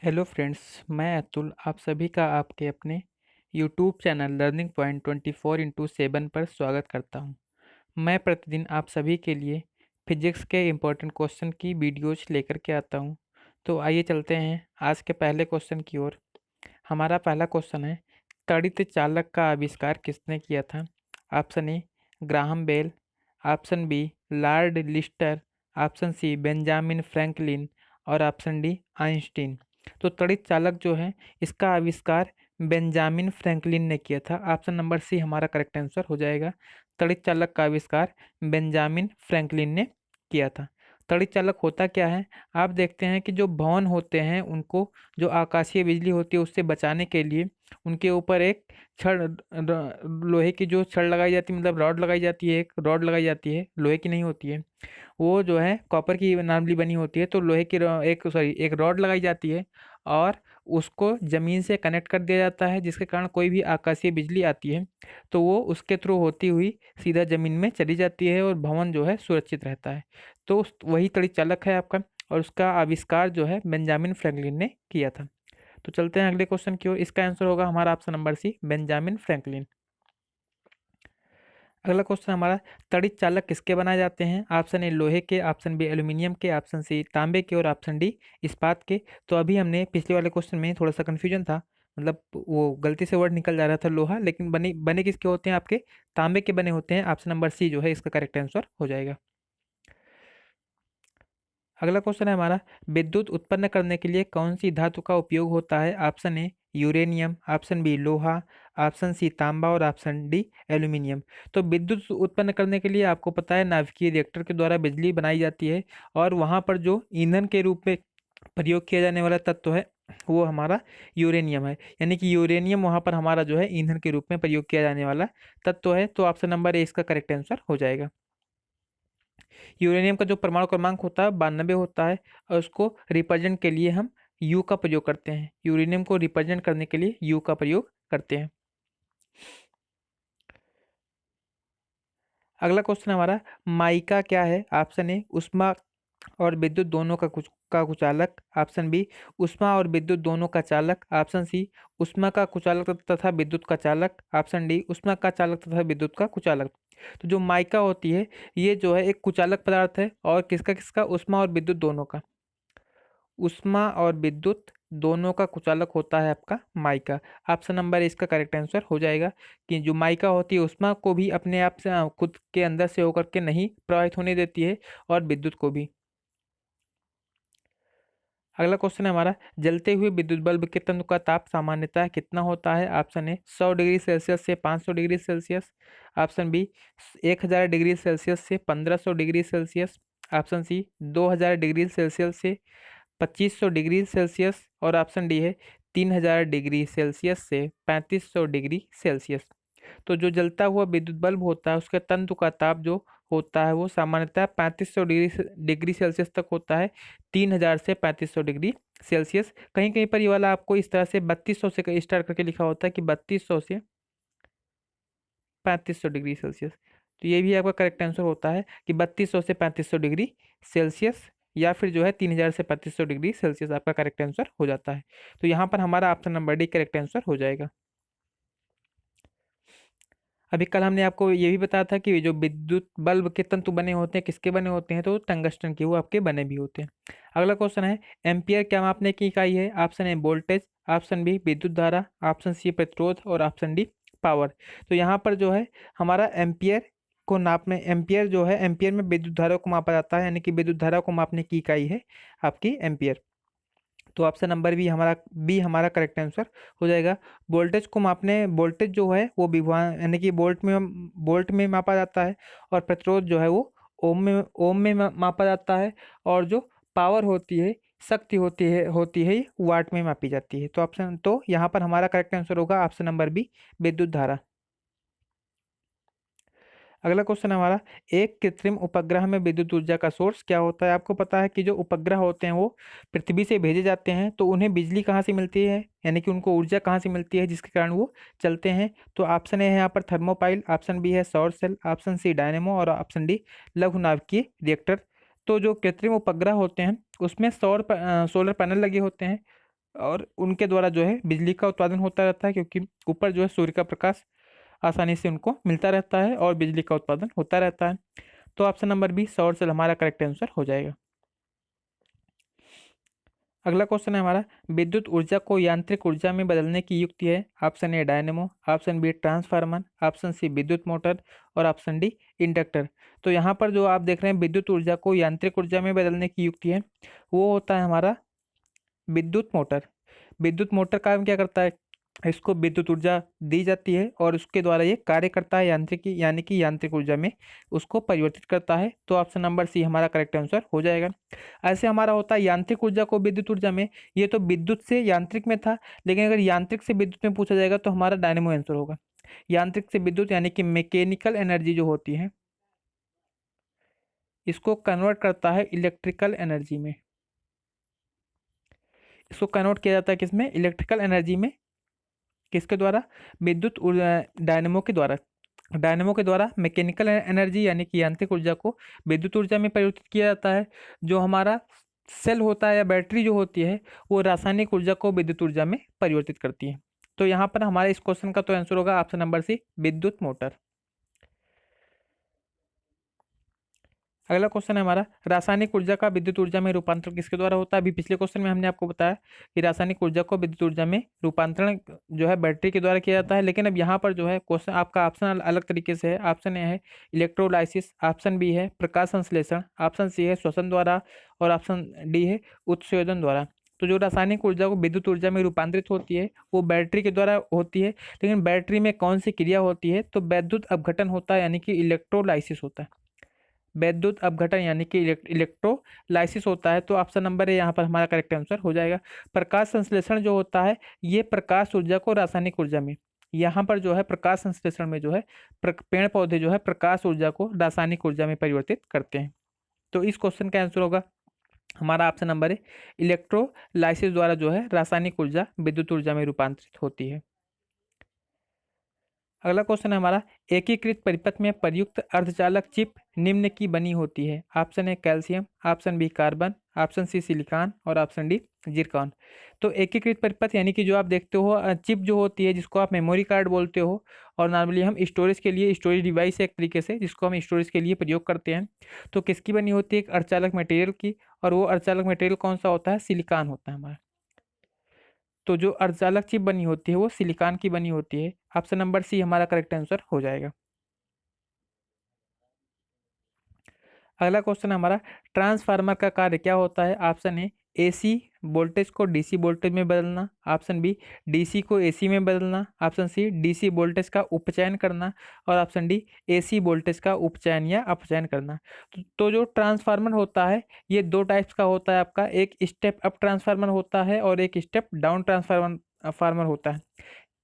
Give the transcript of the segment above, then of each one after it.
Hello friends. मैं अतुल आप सभी का आपके अपने YouTube channel learning point 24x7 पर स्वागत करता हूं। मैं प्रतिदिन आप सभी के लिए फिजिक्स के इम्पोर्टेंट क्वेश्चन की वीडियोज लेकर के आता हूं। तो आइए चलते हैं आज के पहले क्वेश्चन की ओर। हमारा पहला क्वेश्चन है, तड़ित चालक का आविष्कार किसने किया था? Option A Graham Bell, option B Lord Lister, option C Benjamin Franklin और ऑप्शन डी आइंस्टीन। तो तड़ित चालक जो है इसका आविष्कार बेंजामिन फ्रैंकलिन ने किया था। ऑप्शन नंबर सी हमारा करेक्ट आंसर हो जाएगा। तड़ित चालक का आविष्कार बेंजामिन फ्रैंकलिन ने किया था। तड़ित चालक होता क्या है? आप देखते हैं कि जो भवन होते हैं उनको जो आकाशीय बिजली होती है उससे बचाने के लिए उनके ऊपर एक लोहे की जो छड़ लगाई जाती है, मतलब रॉड लगाई जाती है, एक रॉड लगाई जाती है, लोहे की नहीं होती है, वो जो है कॉपर की नॉर्मली बनी होती है। तो लोहे की एक रॉड लगाई जाती है और उसको ज़मीन से कनेक्ट कर दिया जाता है, जिसके कारण कोई भी आकाशीय बिजली आती है तो वो उसके थ्रू होती हुई सीधा ज़मीन में चली जाती है और भवन जो है सुरक्षित रहता है। तो वही तड़ित चालक है आपका, और उसका आविष्कार जो है बेंजामिन फ्रैंकलिन ने किया था। तो चलते हैं अगले क्वेश्चन की ओर। इसका आंसर होगा हमारा option number C Benjamin Franklin. अगला क्वेश्चन हमारा, तड़ित चालक किसके बनाए जाते हैं? ऑप्शन ए लोहे के, ऑप्शन बी एल्यूमिनियम के, ऑप्शन सी तांबे के और ऑप्शन डी इस्पात के। तो अभी हमने पिछले वाले क्वेश्चन में थोड़ा सा कन्फ्यूजन था, मतलब वो गलती से वर्ड निकल जा रहा था लोहा, लेकिन बने बने किसके होते हैं? आपके तांबे के बने होते हैं। ऑप्शन नंबर सी जो है इसका करेक्ट आंसर हो जाएगा। अगला क्वेश्चन है हमारा, विद्युत उत्पन्न करने के लिए कौन सी धातु का उपयोग होता है? Option A uranium, option B लोहा, ऑप्शन सी तांबा और ऑप्शन डी एल्यूमिनियम। तो विद्युत उत्पन्न करने के लिए आपको पता है नाभिकीय रिएक्टर के द्वारा बिजली बनाई जाती है, और वहाँ पर जो ईंधन के रूप में प्रयोग किया जाने वाला तत्व है वो हमारा यूरेनियम है। यानी कि यूरेनियम वहाँ पर हमारा जो है ईंधन के रूप में प्रयोग किया जाने वाला तत्व है। तो ऑप्शन नंबर ए इसका करेक्ट आंसर हो जाएगा। यूरेनियम का जो परमाणु क्रमांक होता है 92 होता है, और उसको रिप्रेजेंट के लिए हम यू का प्रयोग करते हैं। यूरेनियम को रिप्रेजेंट करने के लिए यू का प्रयोग करते हैं। अगला क्वेश्चन हमारा, माइका क्या है? ऑप्शन ए उष्मा और विद्युत दोनों का कुचालक, ऑप्शन बी उष्मा और विद्युत दोनों का चालक, ऑप्शन सी उष्मा का कुचालक तथा विद्युत का चालक, ऑप्शन डी उष्मा का चालक तथा विद्युत का कुचालक। तो जो माइका होती है ये जो है एक कुचालक पदार्थ है, और किसका किसका? उष्मा और विद्युत दोनों का। उष्मा और विद्युत दोनों का कुचालक होता है आपका माइका। ऑप्शन नंबर इसका करेक्ट आंसर हो जाएगा कि जो माइका होती है उष्मा को भी अपने आप से खुद के अंदर से होकर के नहीं प्रवाहित होने देती है, और विद्युत को भी। अगला क्वेश्चन है हमारा, जलते हुए विद्युत बल्ब के तंतु का ताप सामान्यतः कितना होता है? ऑप्शन ए 100 डिग्री सेल्सियस से 500 degree Celsius, option B 1000 degree Celsius से 1500 degree Celsius, option C 2000 degree Celsius से 2500 डिग्री सेल्सियस, और ऑप्शन डी है 3000 डिग्री सेल्सियस से 3500 डिग्री सेल्सियस। तो जो जलता हुआ विद्युत बल्ब होता है उसके तंतु का ताप जो होता है वो सामान्यतः 3500 डिग्री सेल्सियस तक होता है। 3000 से 3500 डिग्री सेल्सियस। कहीं कहीं पर ये वाला आपको इस तरह से 3200 से स्टार्ट करके लिखा होता है कि 3200 से 3500 डिग्री सेल्सियस। तो ये भी आपका करेक्ट आंसर होता है कि 3200 से 3500 डिग्री सेल्सियस, या फिर जो है 3000 से 3500 डिग्री सेल्सियस आपका करेक्ट आंसर हो जाता है। तो यहाँ पर हमारा option number D correct answer हो जाएगा। अभी कल हमने आपको ये भी बताया था कि जो विद्युत बल्ब के तंतु बने होते हैं किसके बने होते हैं? तो टंगस्टन के वो आपके बने भी होते हैं। अगला क्वेश्चन है, एम्पियर क्या मापने की इकाई है? Option A voltage, option B विद्युत धारा, ऑप्शन सी प्रतिरोध और ऑप्शन डी पावर। तो यहाँ पर जो है हमारा एम्पियर को नापने, एम्पियर जो है एम्पियर में विद्युत धारा को मापा जाता है, यानी कि विद्युत धारा को मापने की इकाई है आपकी एम्पियर। तो ऑप्शन नंबर बी हमारा करेक्ट आंसर हो जाएगा। वोल्टेज को मापने, वोल्टेज जो है वो विभवान यानी कि वोल्ट में मापा जाता है, और प्रतिरोध जो है वो ओम में मापा जाता है, और जो पावर होती है, शक्ति होती है वाट में मापी जाती है। तो यहाँ पर हमारा करेक्ट आंसर होगा ऑप्शन नंबर बी विद्युत धारा। अगला क्वेश्चन हमारा, एक कृत्रिम उपग्रह में विद्युत ऊर्जा का सोर्स क्या होता है? आपको पता है कि जो उपग्रह होते हैं वो पृथ्वी से भेजे जाते हैं, तो उन्हें बिजली कहाँ से मिलती है, यानी कि उनको ऊर्जा कहाँ से मिलती है जिसके कारण वो चलते हैं? तो ऑप्शन ए है यहाँ पर थर्मोपाइल, ऑप्शन बी है सौर सेल, ऑप्शन सी डायनेमो और ऑप्शन डी लघु नाभिकीय रिएक्टर। तो जो कृत्रिम उपग्रह होते हैं उसमें सोलर पैनल लगे होते हैं, और उनके द्वारा जो है बिजली का उत्पादन होता रहता है, क्योंकि ऊपर जो है सूर्य का प्रकाश आसानी से उनको मिलता रहता है और बिजली का उत्पादन होता रहता है। तो ऑप्शन नंबर बी सौर सेल हमारा करेक्ट आंसर हो जाएगा। अगला क्वेश्चन है हमारा, विद्युत ऊर्जा को यांत्रिक ऊर्जा में बदलने की युक्ति है। Option A dynamo, option B transformer, option C विद्युत मोटर और ऑप्शन डी इंडक्टर। तो यहाँ पर जो आप देख रहे हैं विद्युत ऊर्जा को यांत्रिक ऊर्जा में बदलने की युक्ति है, वो होता है हमारा विद्युत मोटर। विद्युत मोटर काम क्या करता है, इसको विद्युत ऊर्जा दी जाती है और उसके द्वारा ये कार्य करता है यांत्रिकी यानी कि यांत्रिक ऊर्जा में उसको परिवर्तित करता है। तो ऑप्शन नंबर सी हमारा करेक्ट आंसर हो जाएगा। ऐसे हमारा होता है यांत्रिक ऊर्जा को विद्युत ऊर्जा में, ये तो विद्युत से यांत्रिक में था, लेकिन अगर यांत्रिक से विद्युत में पूछा जाएगा तो हमारा डायनेमो आंसर होगा। यांत्रिक से विद्युत यानी कि मैकेनिकल एनर्जी जो होती है इसको कन्वर्ट करता है इलेक्ट्रिकल एनर्जी में। इसको कन्वर्ट किया जाता है किसमें, इलेक्ट्रिकल एनर्जी में। किसके द्वारा, विद्युत डायनेमो के द्वारा। डायनेमो के द्वारा मैकेनिकल एनर्जी यानी कि यांत्रिक ऊर्जा को विद्युत ऊर्जा में परिवर्तित किया जाता है। जो हमारा सेल होता है या बैटरी जो होती है वो रासायनिक ऊर्जा को विद्युत ऊर्जा में परिवर्तित करती है। तो यहाँ पर हमारे इस क्वेश्चन का तो आंसर होगा ऑप्शन नंबर सी विद्युत मोटर। अगला क्वेश्चन है हमारा, रासायनिक ऊर्जा का विद्युत ऊर्जा में रूपांतरण किसके द्वारा होता है। अभी पिछले क्वेश्चन में हमने आपको बताया कि रासायनिक ऊर्जा को विद्युत ऊर्जा में रूपांतरण जो है बैटरी के द्वारा किया जाता है, लेकिन अब यहाँ पर जो है क्वेश्चन आपका ऑप्शन अलग तरीके से है। ऑप्शन ए है इलेक्ट्रोलाइसिस, ऑप्शन बी है प्रकाश संश्लेषण, ऑप्शन सी है श्वसन द्वारा और ऑप्शन डी है उत्सर्जन द्वारा। तो जो रासायनिक ऊर्जा को विद्युत ऊर्जा में रूपांतरित होती है वो बैटरी के द्वारा होती है, लेकिन बैटरी में कौन सी क्रिया होती है, तो वैद्युत अपघटन होता है यानी कि इलेक्ट्रोलाइसिस होता है। वैद्युत अपघटन यानी कि इलेक्ट्रोलाइसिस होता है। तो ऑप्शन नंबर ए यहाँ पर हमारा करेक्ट आंसर हो जाएगा। प्रकाश संश्लेषण जो होता है ये प्रकाश ऊर्जा को रासायनिक ऊर्जा में, यहाँ पर जो है प्रकाश संश्लेषण में जो है पेड़ पौधे जो है प्रकाश ऊर्जा को रासायनिक ऊर्जा में परिवर्तित करते हैं। तो इस क्वेश्चन का आंसर होगा हमारा ऑप्शन नंबर ए इलेक्ट्रोलाइसिस द्वारा जो है रासायनिक ऊर्जा विद्युत ऊर्जा में रूपांतरित होती है। अगला क्वेश्चन है हमारा, एकीकृत परिपथ में प्रयुक्त अर्धचालक चिप निम्न की बनी होती है। Option A calcium, option B carbon, option C silicon और ऑप्शन डी जिरकॉन। तो एकीकृत परिपथ यानी कि जो आप देखते हो चिप जो होती है जिसको आप मेमोरी कार्ड बोलते हो, और नॉर्मली हम स्टोरेज के लिए, स्टोरेज डिवाइस है एक तरीके से जिसको हम स्टोरेज के लिए प्रयोग करते हैं। तो किसकी बनी होती है, एक अर्धचालक मटेरियल की, और वो अर्धचालक मटेरियल कौन सा होता है, सिलिकॉन होता है हमारा। तो जो अर्धचालक चिप बनी होती है वो सिलिकॉन की बनी होती है। ऑप्शन नंबर सी हमारा करेक्ट आंसर हो जाएगा। अगला क्वेश्चन हमारा, ट्रांसफार्मर का कार्य क्या होता है। ऑप्शन ए एसी वोल्टेज को डीसी वोल्टेज में बदलना, ऑप्शन बी डीसी को एसी में बदलना, ऑप्शन सी डीसी वोल्टेज का उपचयन करना और ऑप्शन डी एसी वोल्टेज का उपचयन या अपचयन करना। तो जो ट्रांसफार्मर होता है ये दो टाइप्स का होता है आपका, एक स्टेप अप ट्रांसफार्मर होता है और एक स्टेप डाउन ट्रांसफार्मर फार्मर होता है।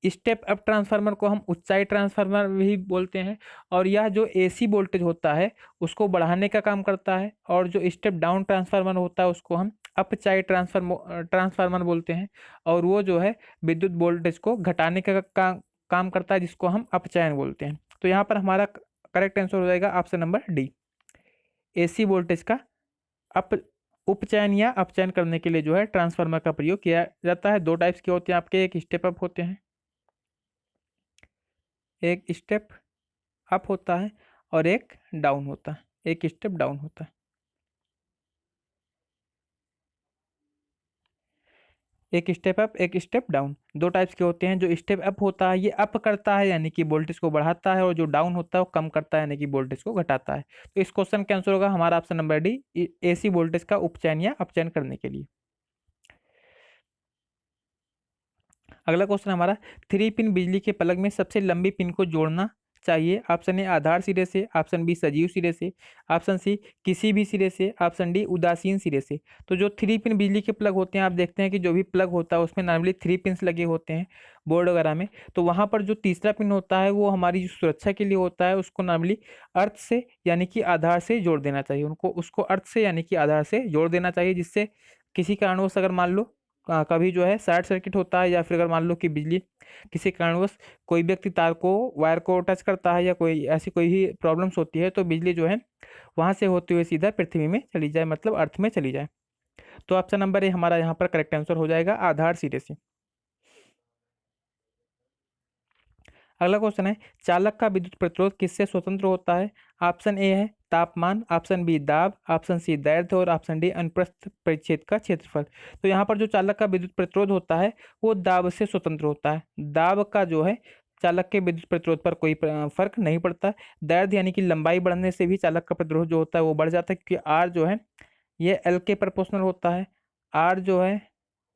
स्टेप अप ट्रांसफार्मर को हम ऊंचाई ट्रांसफार्मर भी बोलते हैं, और यह जो एसी वोल्टेज होता है उसको बढ़ाने का काम करता है, और जो स्टेप डाउन ट्रांसफार्मर होता है उसको हम अपचाई ट्रांसफार्मर बोलते हैं, और वो जो है विद्युत वोल्टेज को घटाने का काम करता है जिसको हम अपचयन बोलते हैं। तो यहाँ पर हमारा करेक्ट आंसर हो जाएगा option number D, AC voltage का अप उपचयन या अपचयन करने के लिए जो है ट्रांसफार्मर का प्रयोग किया जाता है। दो टाइप्स के होते हैं आपके, एक स्टेप अप होते हैं, एक स्टेप अप होता है और एक डाउन होता है, एक स्टेप डाउन होता है। एक स्टेप अप एक स्टेप डाउन दो टाइप्स के होते हैं। जो स्टेप अप होता है ये अप करता है यानी कि वोल्टेज को बढ़ाता है, और जो डाउन होता है वो कम करता है यानी कि वोल्टेज को घटाता है। तो इस क्वेश्चन का आंसर होगा हमारा option number D, AC voltage का उपचयन या अपचयन करने के लिए। अगला क्वेश्चन हमारा, 3 पिन बिजली के प्लग में सबसे लंबी पिन को जोड़ना चाहिए। ऑप्शन ए आधार सिरे से, ऑप्शन बी सजीव सिरे से, ऑप्शन सी किसी भी सिरे से, ऑप्शन डी उदासीन सिरे से। तो जो 3 पिन बिजली के प्लग होते हैं आप देखते हैं कि जो भी प्लग होता है उसमें नॉर्मली 3 पिन्स लगे होते हैं बोर्ड वगैरह में। तो वहाँ पर जो तीसरा पिन होता है वो हमारी जो सुरक्षा के लिए होता है, उसको नॉर्मली अर्थ से यानी कि आधार से जोड़ देना चाहिए, उनको उसको अर्थ से यानी कि आधार से जोड़ देना चाहिए, जिससे किसी कारणवश अगर मान लो कभी जो है शॉर्ट सर्किट होता है, या फिर अगर मान लो कि बिजली किसी कारणवश कोई व्यक्ति तार को वायर को टच करता है या कोई ऐसी कोई भी प्रॉब्लम्स होती है, तो बिजली जो है वहां से होते हुए सीधा पृथ्वी में चली जाए, मतलब अर्थ में चली जाए। तो ऑप्शन नंबर ए हमारा यहाँ पर करेक्ट आंसर हो जाएगा, आधार सिरे से। अगला क्वेश्चन है, चालक का विद्युत प्रतिरोध किससे स्वतंत्र होता है? ऑप्शन ए है तापमान, ऑप्शन बी दाब, ऑप्शन सी दैर्ध्य और ऑप्शन डी अनुप्रस्थ परिच्छेद का क्षेत्रफल। तो यहाँ पर जो चालक का विद्युत प्रतिरोध होता है वो दाब से स्वतंत्र होता है। दाब का जो है चालक के विद्युत प्रतिरोध पर कोई फर्क नहीं पड़ता। दैर्ध्य यानी कि लंबाई बढ़ने से भी चालक का प्रतिरोध जो होता है वो बढ़ जाता है, क्योंकि आर जो है ये एल के प्रोपोर्शनल होता है। आर जो है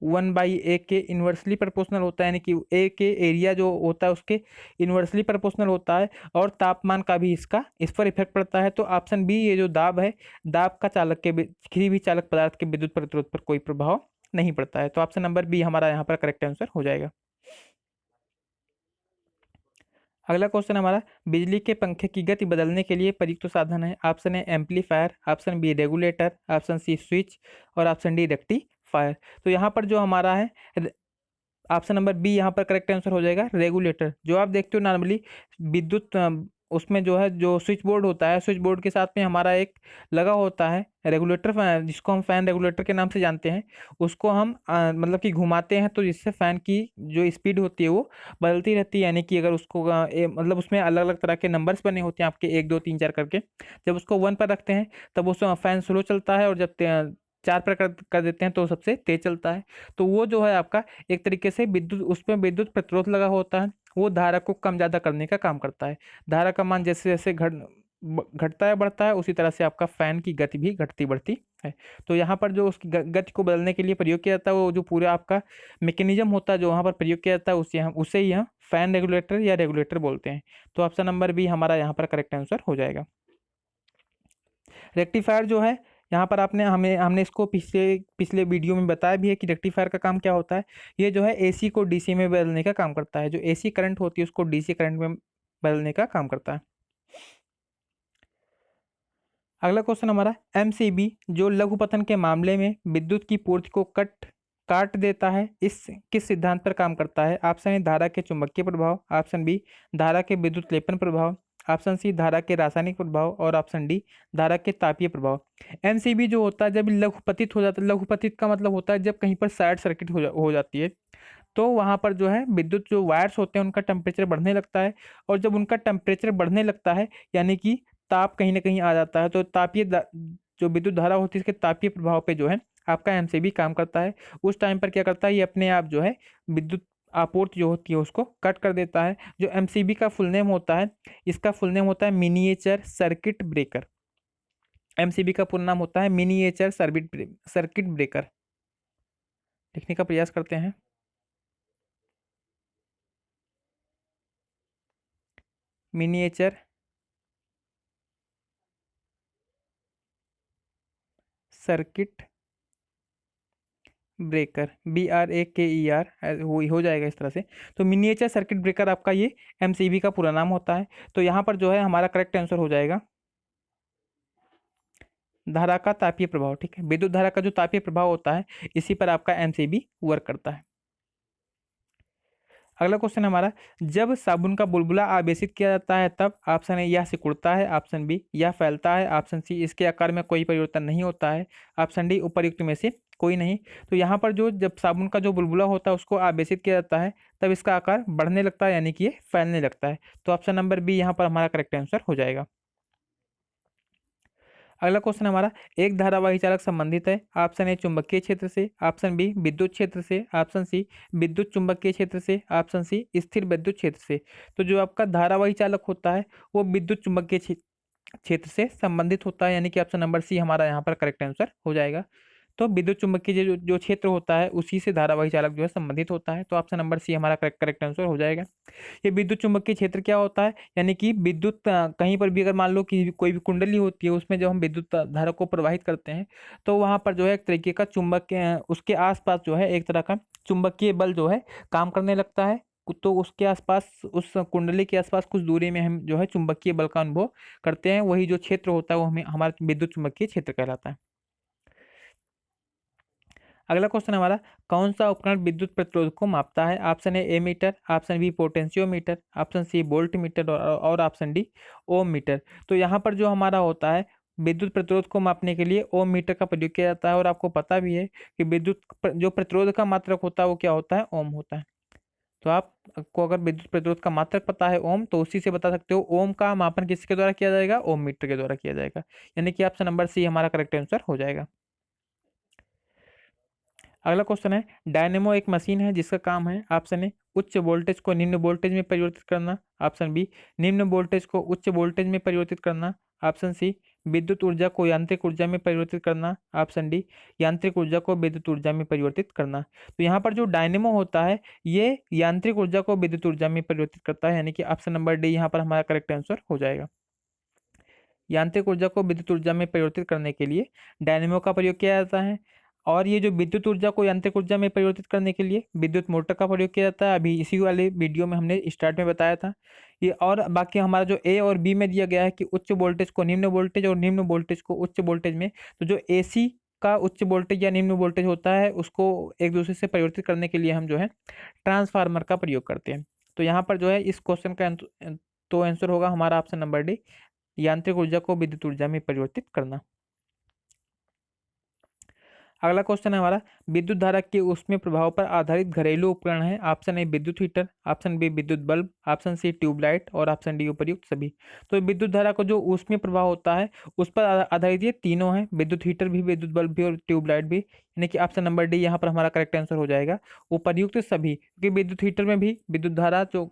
1 बाई ए के इन्वर्सली प्रोपोर्शनल होता है, यानी कि ए के एरिया जो होता है उसके इन्वर्सली प्रोपोर्शनल होता है। और तापमान का भी इसका इस पर इफेक्ट पड़ता है। तो ऑप्शन बी ये जो दाब है, दाब का चालक के किसी भी चालक पदार्थ के विद्युत प्रतिरोध पर कोई प्रभाव नहीं पड़ता है। तो ऑप्शन नंबर बी हमारा यहाँ पर करेक्ट आंसर हो जाएगा। अगला क्वेश्चन हमारा, बिजली के पंखे की गति बदलने के लिए प्रयुक्त साधन है। Option A amplifier, option B regulator, option C switch और ऑप्शन डी रेक्टिफायर। तो यहाँ पर जो हमारा है ऑप्शन नंबर बी यहाँ पर करेक्ट आंसर हो जाएगा, रेगुलेटर। जो आप देखते हो नॉर्मली विद्युत उसमें जो है जो स्विच बोर्ड होता है, स्विच बोर्ड के साथ में हमारा एक लगा होता है रेगुलेटर फैन, जिसको हम फैन रेगुलेटर के नाम से जानते हैं। उसको हम मतलब कि घुमाते हैं तो जिससे फैन की जो स्पीड होती है वो बदलती रहती है। यानी कि अगर उसको मतलब उसमें अलग अलग तरह के नंबर्स बने होते हैं आपके 1 2 3 4 करके। जब उसको 1 पर रखते हैं तब उसमें फैन स्लो चलता है, और जब 4 पर कर देते हैं तो सबसे तेज चलता है। तो वो जो है आपका एक तरीके से विद्युत, उसमें विद्युत प्रतिरोध लगा होता है, वो धारा को कम ज़्यादा करने का काम करता है। धारा का मान जैसे जैसे घटता है बढ़ता है, उसी तरह से आपका फैन की गति भी घटती बढ़ती है। तो यहाँ पर जो उसकी गति को बदलने के लिए प्रयोग किया जाता है, वो जो पूरा आपका मैकेनिज्म होता है जो वहाँ पर प्रयोग किया जाता है, उसे ही हम फैन रेगुलेटर या रेगुलेटर बोलते हैं। तो ऑप्शन नंबर बी हमारा यहाँ पर करेक्ट आंसर हो जाएगा। रेक्टिफायर जो है, यहाँ पर आपने हमने इसको पिछले पिछले वीडियो में बताया भी है कि रेक्टिफायर का काम क्या होता है। ये जो है एसी को डीसी में बदलने का काम करता है। जो एसी करंट होती है उसको डीसी करंट में बदलने का काम करता है। अगला क्वेश्चन हमारा, एमसीबी जो लघुपतन के मामले में विद्युत की पूर्ति को काट देता है, इस किस सिद्धांत पर काम करता है? ऑप्शन ए धारा के चुंबकीय प्रभाव, ऑप्शन बी धारा के विद्युत लेपन प्रभाव, ऑप्शन सी धारा के रासायनिक प्रभाव और ऑप्शन डी धारा के तापीय प्रभाव। एमसीबी जो होता है जब लघुपतित हो जाता है, लघुपतित का मतलब होता है जब कहीं पर शॉर्ट सर्किट हो जाती है, तो वहाँ पर जो है विद्युत जो वायर्स होते हैं उनका टेम्परेचर बढ़ने लगता है। और जब उनका टेम्परेचर बढ़ने लगता है यानी कि ताप कहीं ना कहीं आ जाता है, तो जो विद्युत धारा होती है इसके तापीय प्रभाव पे जो है आपका एमसीबी काम करता है। उस टाइम पर क्या करता है, ये अपने आप जो है विद्युत आपूर्ति जो होती है उसको कट कर देता है। जो एमसीबी का फुल नेम होता है, इसका फुल नेम होता है मिनिएचर सर्किट ब्रेकर। एमसीबी का पूर्ण नाम होता है मिनिएचर सर्किट ब्रेकर। लिखने का प्रयास करते हैं, मिनिएचर सर्किट ब्रेकर, BRAKER हो जाएगा इस तरह से। तो मिनिएचर सर्किट ब्रेकर आपका ये एमसीबी का पूरा नाम होता है। तो यहाँ पर जो है हमारा करेक्ट आंसर हो जाएगा धारा का तापीय प्रभाव। ठीक है, विद्युत धारा का जो तापीय प्रभाव होता है इसी पर आपका एमसीबी वर्क करता है। अगला क्वेश्चन हमारा, जब साबुन का बुलबुला आवेशित किया जाता है तब ऑप्शन ए यह सिकुड़ता है, ऑप्शन बी यह फैलता है, ऑप्शन सी इसके आकार में कोई परिवर्तन नहीं होता है, ऑप्शन डी उपर्युक्त में से कोई नहीं। तो यहाँ पर जो जब साबुन का जो बुलबुला होता है उसको आवेशित किया जाता है तब इसका आकार बढ़ने लगता है, यानी कि ये फैलने लगता है। तो ऑप्शन नंबर बी यहाँ पर हमारा करेक्ट आंसर हो जाएगा। अगला क्वेश्चन हमारा, एक धारावाही चालक संबंधित है। ऑप्शन ए चुंबकीय क्षेत्र से, ऑप्शन बी विद्युत क्षेत्र से, ऑप्शन सी विद्युत चुंबकीय क्षेत्र से, ऑप्शन सी स्थिर विद्युत क्षेत्र से। तो जो आपका धारावाही चालक होता है वो विद्युत चुंबकीय क्षेत्र से संबंधित होता है, यानी कि ऑप्शन नंबर सी हमारा यहाँ पर करेक्ट आंसर हो जाएगा। तो विद्युत चुंबकीय जो क्षेत्र होता है उसी से धारावाही चालक जो है संबंधित होता है। तो ऑप्शन नंबर सी हमारा करेक्ट आंसर हो जाएगा। ये विद्युत चुंबकीय क्षेत्र क्या होता है, यानी कि विद्युत कहीं पर भी अगर मान लो कि कोई भी कुंडली होती है उसमें जब हम विद्युत धारा को प्रवाहित करते हैं तो वहाँ पर जो है एक तरीके का चुंबक उसके आसपास जो है एक तरह का चुंबकीय बल जो है काम करने लगता है। तो उसके आसपास, उस कुंडली के आसपास कुछ दूरी में हम जो है चुंबकीय बल का अनुभव करते हैं। वही जो क्षेत्र होता है वो हमें हमारा विद्युत चुंबकीय क्षेत्र कहलाता है। अगला क्वेश्चन हमारा, कौन सा उपकरण विद्युत प्रतिरोध को मापता है? Option A ammeter, option B potentiometer, option C volt meter और ऑप्शन डी ओम मीटर। तो यहाँ पर जो हमारा होता है विद्युत प्रतिरोध को मापने के लिए ओम मीटर का प्रयोग किया जाता है, और आपको पता भी है कि जो प्रतिरोध का मात्रक होता है वो क्या होता है, ओम होता है। तो आपको अगर विद्युत प्रतिरोध का मात्रक पता है ओम, तो उसी से बता सकते हो ओम का मापन किसके द्वारा किया जाएगा, ओम मीटर के द्वारा किया जाएगा। यानी कि ऑप्शन नंबर सी हमारा करेक्ट आंसर हो जाएगा। अगला क्वेश्चन है, डायनेमो एक मशीन है जिसका काम है, ऑप्शन ए उच्च वोल्टेज को निम्न वोल्टेज में परिवर्तित करना, ऑप्शन बी निम्न वोल्टेज को उच्च वोल्टेज में परिवर्तित करना, ऑप्शन सी विद्युत ऊर्जा को यांत्रिक ऊर्जा में परिवर्तित करना, ऑप्शन डी यांत्रिक ऊर्जा को विद्युत ऊर्जा में परिवर्तित करना। तो यहाँ पर जो डायनेमो होता है ये यांत्रिक ऊर्जा को विद्युत ऊर्जा में परिवर्तित करता है, यानी कि ऑप्शन नंबर डी यहाँ पर हमारा करेक्ट आंसर हो जाएगा। यांत्रिक ऊर्जा को विद्युत ऊर्जा में परिवर्तित करने के लिए डायनेमो का प्रयोग किया जाता है, और ये जो विद्युत ऊर्जा को यांत्रिक ऊर्जा में परिवर्तित करने के लिए विद्युत मोटर का प्रयोग किया जाता है। अभी इसी वाले वीडियो में हमने स्टार्ट में बताया था ये। और बाकी हमारा जो ए और बी में दिया गया है कि उच्च वोल्टेज को निम्न वोल्टेज और निम्न वोल्टेज को उच्च वोल्टेज में, तो जो एसी का उच्च वोल्टेज या निम्न वोल्टेज होता है उसको एक दूसरे से परिवर्तित करने के लिए हम जो है ट्रांसफार्मर का प्रयोग करते हैं। तो यहाँ पर जो है इस क्वेश्चन का तो आंसर होगा हमारा ऑप्शन नंबर डी, यांत्रिक ऊर्जा को विद्युत ऊर्जा में परिवर्तित करना। अगला क्वेश्चन है हमारा, विद्युत धारा के ऊष्मीय प्रभाव पर आधारित घरेलू उपकरण है, ऑप्शन ए विद्युत हीटर, ऑप्शन बी विद्युत बल्ब, ऑप्शन सी ट्यूबलाइट और ऑप्शन डी उपर्युक्त सभी। तो विद्युत धारा का जो ऊष्मीय प्रभाव होता है उस पर आधारित ये तीनों हैं, विद्युत हीटर भी, विद्युत बल्ब भी और ट्यूबलाइट भी, यानी कि ऑप्शन नंबर डी यहाँ पर हमारा करेक्ट आंसर हो जाएगा, उपर्युक्त सभी। क्योंकि विद्युत हीटर में भी विद्युत धारा जो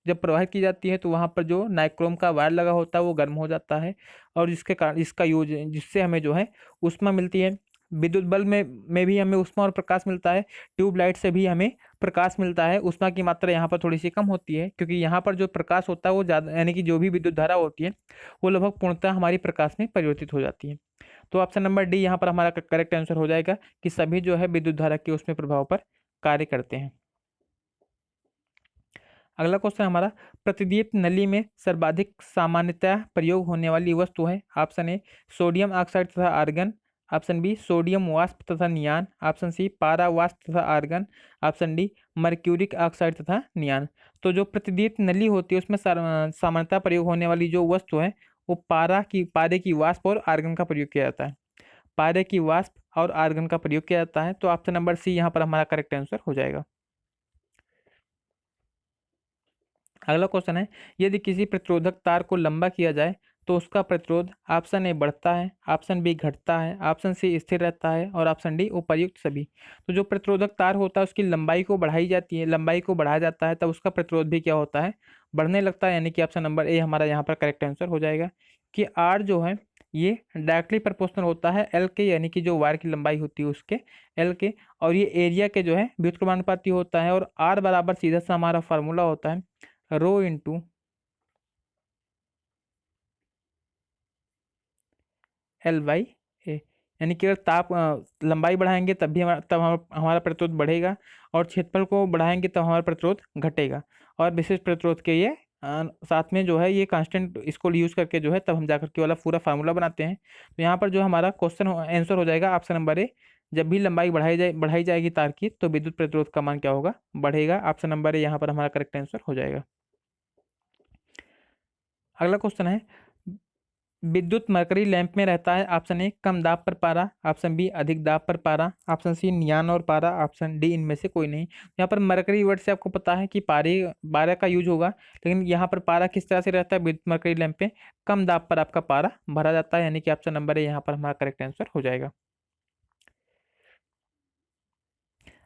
जब प्रवाहित की जाती है तो वहाँ पर जो नाइक्रोम का वायर लगा होता है वो गर्म हो जाता है, और जिसके कारण इसका यूज जिससे हमें जो है ऊष्मा मिलती है। विद्युत बल्ब में भी हमें ऊष्मा और प्रकाश मिलता है, ट्यूबलाइट से भी हमें प्रकाश मिलता है। ऊष्मा की मात्रा यहाँ पर थोड़ी सी कम होती है, क्योंकि यहाँ पर जो प्रकाश होता है वो ज़्यादा, यानी कि जो भी विद्युत धारा होती है वो लगभग पूर्णतः हमारी प्रकाश में परिवर्तित हो जाती है। तो ऑप्शन नंबर डी यहाँ पर हमारा करेक्ट आंसर हो जाएगा कि सभी जो है विद्युत धारा के उसमें प्रभाव पर कार्य करते हैं। अगला क्वेश्चन हमारा, प्रतिदीप्त नली में सर्वाधिक सामान्यतः प्रयोग होने वाली वस्तु है, ऑप्शन ए सोडियम ऑक्साइड तथा आर्गन, ऑप्शन बी सोडियम वाष्प तथा नियान, ऑप्शन सी पारा वाष्प तथा argon, option D mercuric oxide तथा नियान। तो जो प्रतिदीप्त नली होती है उसमें सामान्यतः प्रयोग होने वाली जो वस्तु है वो पारे की वाष्प और आर्गन का प्रयोग किया जाता है। पारे की वाष्प और आर्गन का प्रयोग किया जाता है, तो ऑप्शन नंबर सी यहाँ पर हमारा करेक्ट आंसर हो जाएगा। अगला क्वेश्चन है, यदि किसी प्रतिरोधक तार को लंबा किया जाए तो उसका प्रतिरोध ऑप्शन ए बढ़ता है, ऑप्शन बी घटता है, ऑप्शन सी स्थिर रहता है और ऑप्शन डी उपर्युक्त सभी। तो जो प्रतिरोधक तार होता है उसकी लंबाई को बढ़ाई जाती है, लंबाई को बढ़ाया जाता है तब उसका प्रतिरोध भी क्या होता है, बढ़ने लगता है, यानी कि ऑप्शन नंबर ए हमारा यहाँ पर करेक्ट आंसर हो जाएगा कि आर जो है ये डायरेक्टली प्रोपोर्शनल होता है एल के, यानी कि जो वायर की लंबाई होती है उसके एल के, और ये एरिया के जो है व्युत्क्रमानुपाती होता है, और आर बराबर सीधा सा हमारा फार्मूला होता है रो इंटू एल बाई ए। यानी कि अगर लंबाई बढ़ाएंगे तब भी हमारा प्रतिरोध बढ़ेगा, और क्षेत्रफल को बढ़ाएंगे तब हमारा प्रतिरोध घटेगा। और विशेष प्रतिरोध के ये साथ में जो है ये कांस्टेंट इसको यूज करके जो है तब हम जाकर के वाला पूरा फार्मूला बनाते हैं। तो यहाँ पर जो हमारा क्वेश्चन आंसर हो जाएगा ऑप्शन नंबर ए, जब भी लंबाई बढ़ाई जाएगी तार की तो विद्युत प्रतिरोध का मान क्या होगा, बढ़ेगा। ऑप्शन नंबर ए यहाँ पर हमारा करेक्ट आंसर हो जाएगा। अगला क्वेश्चन है, विद्युत मरकरी लैंप में रहता है, ऑप्शन ए कम दाब पर पारा, ऑप्शन बी अधिक दाब पर पारा, ऑप्शन सी नियान और पारा, ऑप्शन डी इनमें से कोई नहीं। यहाँ पर मरकरी वर्ड से आपको पता है कि पारे पारा का यूज होगा, लेकिन यहाँ पर पारा किस तरह से रहता है, विद्युत मरकरी लैंप पे कम दाब पर आपका पारा भरा जाता है, यानी कि ऑप्शन नंबर ए यहाँ पर हमारा करेक्ट आंसर हो जाएगा।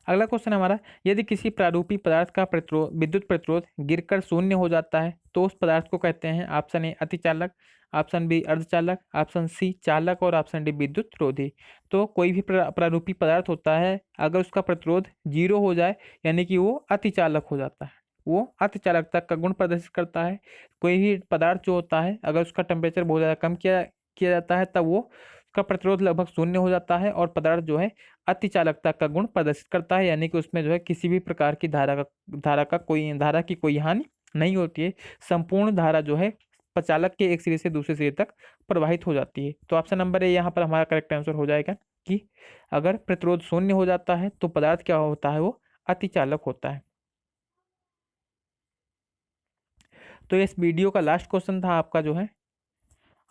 अगला क्वेश्चन हमारा, यदि किसी प्रारूपी पदार्थ का प्रतिरोध विद्युत प्रतिरोध गिरकर शून्य हो जाता है तो उस पदार्थ को कहते हैं, ऑप्शन ए अतिचालक, ऑप्शन बी अर्धचालक, ऑप्शन सी चालक और ऑप्शन डी विद्युत रोधी। तो कोई भी प्रारूपी पदार्थ होता है अगर उसका प्रतिरोध जीरो हो जाए यानी कि वो अतिचालक हो जाता है, वो अतिचालकता का गुण प्रदर्शित करता है। कोई भी पदार्थ जो होता है अगर उसका टेम्परेचर बहुत ज़्यादा कम किया किया जाता है तब वो उसका प्रतिरोध लगभग शून्य हो जाता है, और पदार्थ जो है अति चालकता का गुण प्रदर्शित करता है, यानी कि उसमें जो है किसी भी प्रकार की धारा की कोई हानि नहीं होती है। संपूर्ण धारा जो है प्रचालक के एक सिरे से दूसरे सिरे तक प्रवाहित हो जाती है। तो ऑप्शन नंबर ए यहाँ पर हमारा करेक्ट आंसर हो जाएगा कि अगर प्रतिरोध शून्य हो जाता है तो पदार्थ क्या होता है, वो अति चालक होता है। तो इस वीडियो का लास्ट क्वेश्चन था आपका जो है,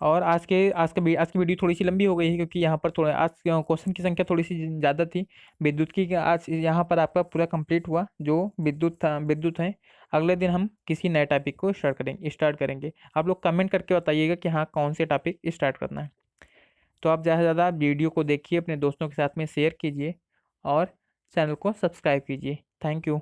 और आज की वीडियो थोड़ी सी लंबी हो गई है, क्योंकि यहाँ पर थोड़ा आज क्वेश्चन की संख्या थोड़ी सी ज़्यादा थी विद्युत की। आज यहाँ पर आपका पूरा कंप्लीट हुआ जो विद्युत है। अगले दिन हम किसी नए टॉपिक को स्टार्ट करेंगे। आप लोग कमेंट करके बताइएगा कि हाँ कौन से टॉपिक स्टार्ट करना है। तो आप ज़्यादा से ज़्यादा वीडियो को देखिए, अपने दोस्तों के साथ में शेयर कीजिए और चैनल को सब्सक्राइब कीजिए। Thank you.